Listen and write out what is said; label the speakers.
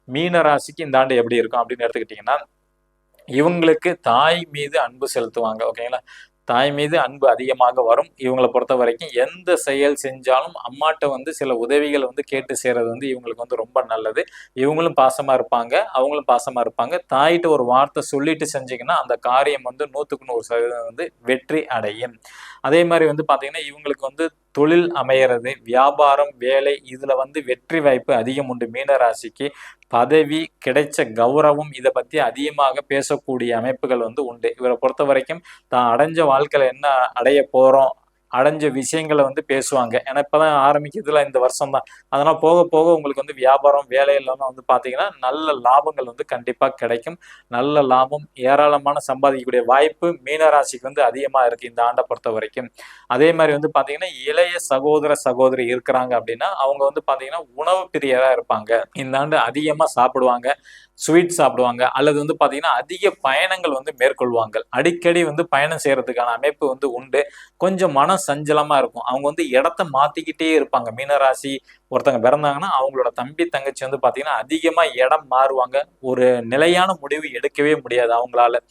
Speaker 1: மீன ராசிக்கு இந்த ஆண்டு எப்படி இருக்கும் அப்படின்னு எடுத்துக்கிட்டீங்கன்னா, இவங்களுக்கு தாய் மீது அன்பு செலுத்துவாங்க. ஓகேங்களா? தாய் மீது அன்பு அதிகமாக வரும். இவங்கள பொறுத்தவரைக்கும் எந்த செயல் செஞ்சாலும் அம்மாட்ட சில உதவிகள் கேட்டு செய்றது இவங்களுக்கு ரொம்ப நல்லது. இவங்களும் பாசமா இருப்பாங்க. அவங்களும் பாசமா இருப்பாங்க. தாயிட்ட ஒரு வார்த்தை சொல்லிட்டு செஞ்சீங்கன்னா, அந்த காரியம் 100க்கு 100% வெற்றி அடையும். அதே மாரி பார்த்தீங்கன்னா, இவங்களுக்கு தொழில் அமையறது, வியாபாரம், வேலை இதுல வெற்றி வாய்ப்பு அதிகம் உண்டு மீன ராசிக்கு. பதவி, கிடைச்ச கௌரவம் இத பத்தி அதிகமாக பேசக்கூடிய அமைப்புகள் உண்டு. இவர பொறுத்தவரைக்கும் தான் அடைஞ்ச வாழ்க்கையில என்ன அடைய போறோம், அடைஞ்ச விஷயங்கள பேசுவாங்க. ஏன்னா இப்பதான் ஆரம்பிக்கிறதுல இந்த வருஷம் தான். அதனால போக போக உங்களுக்கு வியாபாரம், வேலையிலலாம் பார்த்தீங்கன்னா, நல்ல லாபங்கள் கண்டிப்பா கிடைக்கும். நல்ல லாபம், ஏராளமான சம்பாதிக்கக்கூடிய வாய்ப்பு மீன ராசிக்கு அதிகமா இருக்கு இந்த ஆண்ட பொறுத்தவரைக்கும். அதே மாரி பார்த்தீங்கன்னா, இளைய சகோதர, சகோதரி இருக்கிறாங்க அப்படின்னா, அவங்க பார்த்தீங்கன்னா, உணவு பிரியரா இருப்பாங்க. இந்த ஆண்டு அதிகமா சாப்பிடுவாங்க. ஸ்வீட் சாப்பிடுவாங்க. அல்லது பார்த்தீங்கன்னா, அதிக பயணங்கள் மேற்கொள்வாங்க. அடிக்கடி பயணம் செய்றதுக்கான அமைப்பு உண்டு. கொஞ்சம் மன சஞ்சலமா இருக்கும். அவங்க இடத்த மாத்திக்கிட்டே இருப்பாங்க. மீனராசி ஒருத்தங்க பிறந்தாங்கன்னா, அவங்களோட தம்பி, தங்கச்சி பார்த்தீங்கன்னா, அதிகமா இடம் மாறுவாங்க. ஒரு நிலையான முடிவு எடுக்கவே முடியாது அவங்களால.